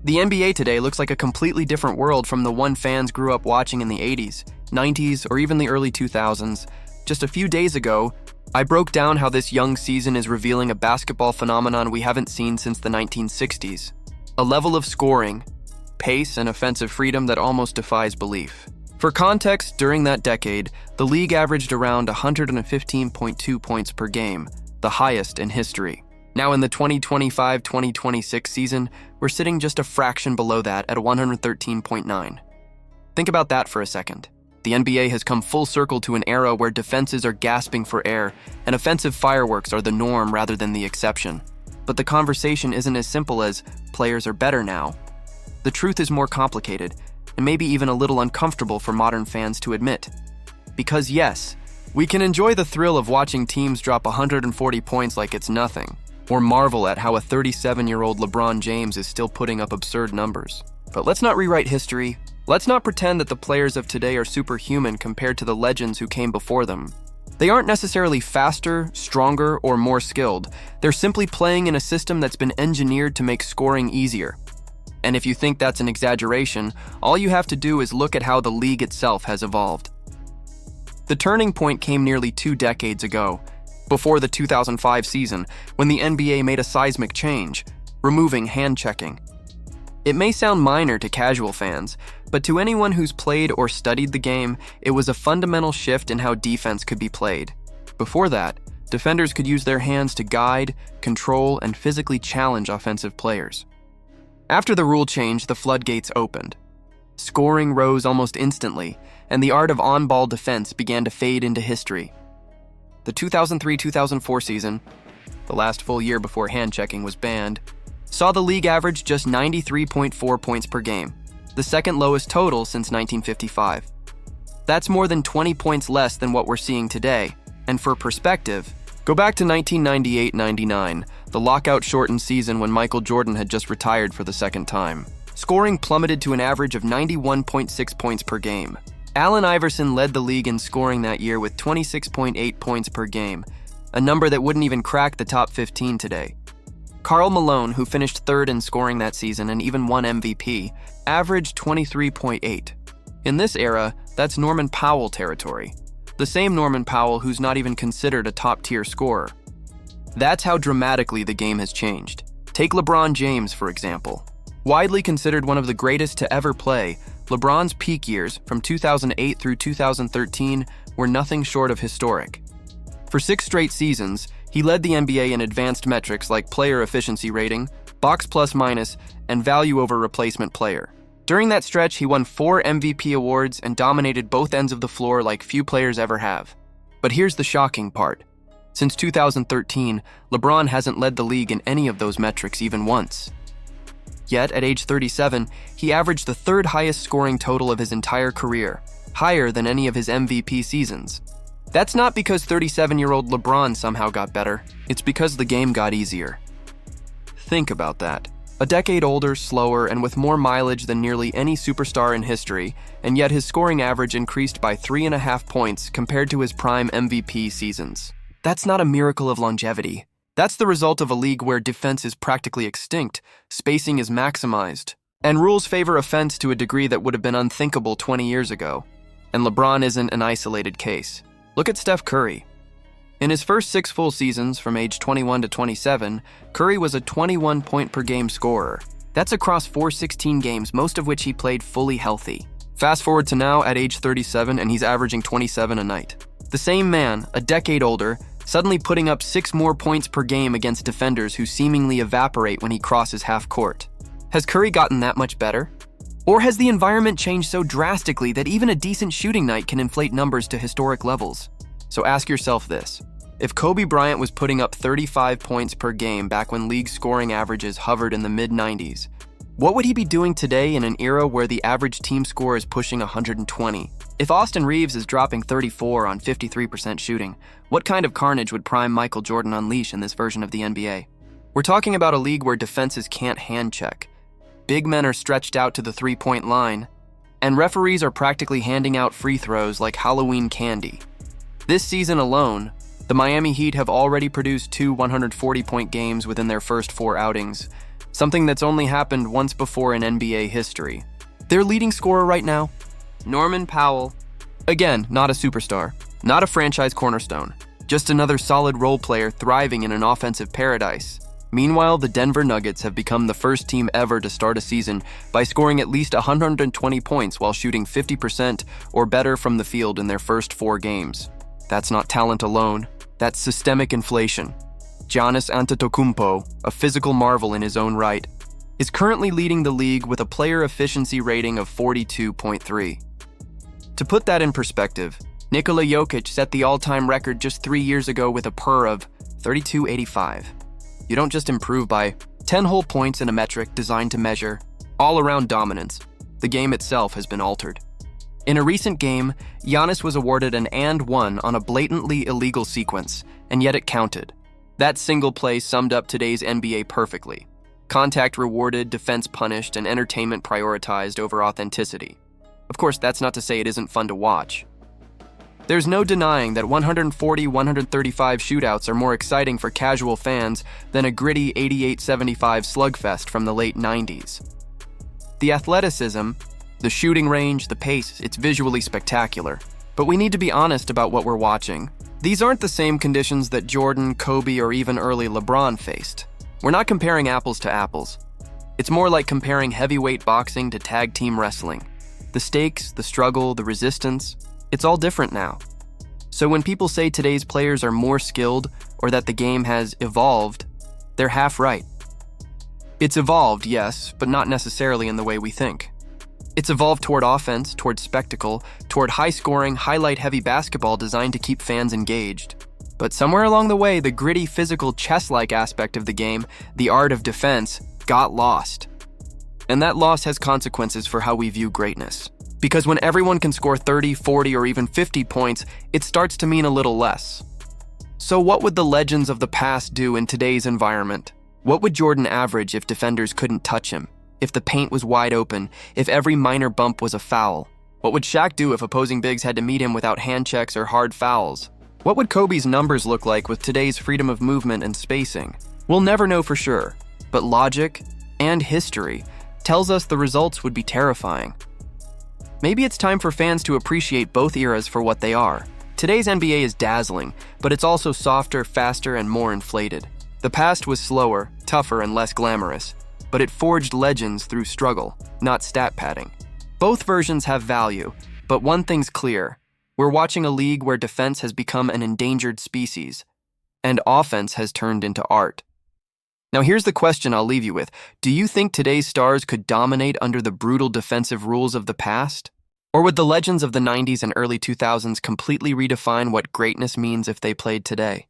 The NBA today looks like a completely different world from the one fans grew up watching in the 80s, 90s, or even the early 2000s. Just a few days ago, I broke down how this young season is revealing a basketball phenomenon we haven't seen since the 1960s. A level of scoring, pace, and offensive freedom that almost defies belief. For context, during that decade, the league averaged around 115.2 points per game, the highest in history. Now in the 2025-2026 season, we're sitting just a fraction below that at 113.9. Think about that for a second. The NBA has come full circle to an era where defenses are gasping for air and offensive fireworks are the norm rather than the exception. But the conversation isn't as simple as players are better now. The truth is more complicated and maybe even a little uncomfortable for modern fans to admit. Because yes, we can enjoy the thrill of watching teams drop 140 points like it's nothing, or marvel at how a 37-year-old LeBron James is still putting up absurd numbers. But let's not rewrite history. Let's not pretend that the players of today are superhuman compared to the legends who came before them. They aren't necessarily faster, stronger, or more skilled. They're simply playing in a system that's been engineered to make scoring easier. And if you think that's an exaggeration, all you have to do is look at how the league itself has evolved. The turning point came nearly 2 decades ago, before the 2005 season, when the NBA made a seismic change, removing hand-checking. It may sound minor to casual fans, but to anyone who's played or studied the game, it was a fundamental shift in how defense could be played. Before that, defenders could use their hands to guide, control, and physically challenge offensive players. After the rule change, the floodgates opened. Scoring rose almost instantly, and the art of on-ball defense began to fade into history. The 2003-2004 season, the last full year before hand-checking was banned, saw the league average just 93.4 points per game, the second lowest total since 1955. That's more than 20 points less than what we're seeing today. And for perspective, go back to 1998-99, the lockout-shortened season when Michael Jordan had just retired for the second time. Scoring plummeted to an average of 91.6 points per game. Allen Iverson led the league in scoring that year with 26.8 points per game, a number that wouldn't even crack the top 15 today. Karl Malone, who finished third in scoring that season and even won MVP, averaged 23.8. In this era, that's Norman Powell territory. The same Norman Powell who's not even considered a top-tier scorer. That's how dramatically the game has changed. Take LeBron James, for example. Widely considered one of the greatest to ever play, LeBron's peak years, from 2008 through 2013, were nothing short of historic. For 6 straight seasons, he led the NBA in advanced metrics like player efficiency rating, box plus minus, and value over replacement player. During that stretch, he won 4 MVP awards and dominated both ends of the floor like few players ever have. But here's the shocking part. Since 2013, LeBron hasn't led the league in any of those metrics even once. Yet, at age 37, he averaged the 3rd highest scoring total of his entire career, higher than any of his MVP seasons. That's not because 37-year-old LeBron somehow got better. It's because the game got easier. Think about that. A decade older, slower, and with more mileage than nearly any superstar in history, and yet his scoring average increased by 3.5 points compared to his prime MVP seasons. That's not a miracle of longevity. That's the result of a league where defense is practically extinct, spacing is maximized, and rules favor offense to a degree that would have been unthinkable 20 years ago. And LeBron isn't an isolated case. Look at Steph Curry. In his first 6 full seasons, from age 21 to 27, Curry was a 21-point-per-game scorer. That's across 416 games, most of which he played fully healthy. Fast forward to now, at age 37, and he's averaging 27 a night. The same man, a decade older, suddenly putting up 6 more points per game against defenders who seemingly evaporate when he crosses half court. Has Curry gotten that much better? Or has the environment changed so drastically that even a decent shooting night can inflate numbers to historic levels? So ask yourself this. If Kobe Bryant was putting up 35 points per game back when league scoring averages hovered in the mid-90s, what would he be doing today in an era where the average team score is pushing 120? If Austin Reeves is dropping 34 on 53% shooting, what kind of carnage would prime Michael Jordan unleash in this version of the NBA? We're talking about a league where defenses can't hand-check. Big men are stretched out to the three-point line, and referees are practically handing out free throws like Halloween candy. This season alone, the Miami Heat have already produced 2 140-point games within their first 4 outings, something that's only happened once before in NBA history. Their leading scorer right now? Norman Powell. Again, not a superstar, not a franchise cornerstone, just another solid role player thriving in an offensive paradise. Meanwhile, the Denver Nuggets have become the first team ever to start a season by scoring at least 120 points while shooting 50% or better from the field in their first 4 games. That's not talent alone, that's systemic inflation. Giannis Antetokounmpo, a physical marvel in his own right, is currently leading the league with a player efficiency rating of 42.3. To put that in perspective, Nikola Jokic set the all-time record just 3 years ago with a PER of 32.85. You don't just improve by 10 whole points in a metric designed to measure all-around dominance. The game itself has been altered. In a recent game, Giannis was awarded an and one on a blatantly illegal sequence, and yet it counted. That single play summed up today's NBA perfectly. Contact rewarded, defense punished, and entertainment prioritized over authenticity. Of course, that's not to say it isn't fun to watch. There's no denying that 140-135 shootouts are more exciting for casual fans than a gritty 88-75 slugfest from the late 90s. The athleticism, the shooting range, the pace, it's visually spectacular. But we need to be honest about what we're watching. These aren't the same conditions that Jordan, Kobe, or even early LeBron faced. We're not comparing apples to apples. It's more like comparing heavyweight boxing to tag team wrestling. The stakes, the struggle, the resistance, it's all different now. So when people say today's players are more skilled or that the game has evolved, they're half right. It's evolved, yes, but not necessarily in the way we think. It's evolved toward offense, toward spectacle, toward high-scoring, highlight-heavy basketball designed to keep fans engaged. But somewhere along the way, the gritty, physical, chess-like aspect of the game, the art of defense, got lost. And that loss has consequences for how we view greatness. Because when everyone can score 30, 40, or even 50 points, it starts to mean a little less. So what would the legends of the past do in today's environment? What would Jordan average if defenders couldn't touch him? If the paint was wide open? If every minor bump was a foul? What would Shaq do if opposing bigs had to meet him without hand checks or hard fouls? What would Kobe's numbers look like with today's freedom of movement and spacing? We'll never know for sure, but logic and history tells us the results would be terrifying. Maybe it's time for fans to appreciate both eras for what they are. Today's NBA is dazzling, but it's also softer, faster, and more inflated. The past was slower, tougher, and less glamorous, but it forged legends through struggle, not stat padding. Both versions have value, but one thing's clear. We're watching a league where defense has become an endangered species, and offense has turned into art. Now here's the question I'll leave you with. Do you think today's stars could dominate under the brutal defensive rules of the past? Or would the legends of the 90s and early 2000s completely redefine what greatness means if they played today?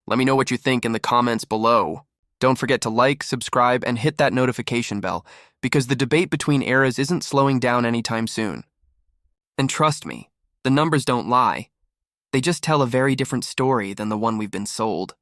Let me know what you think in the comments below. Don't forget to like, subscribe, and hit that notification bell, because the debate between eras isn't slowing down anytime soon. And trust me, the numbers don't lie. They just tell a very different story than the one we've been sold.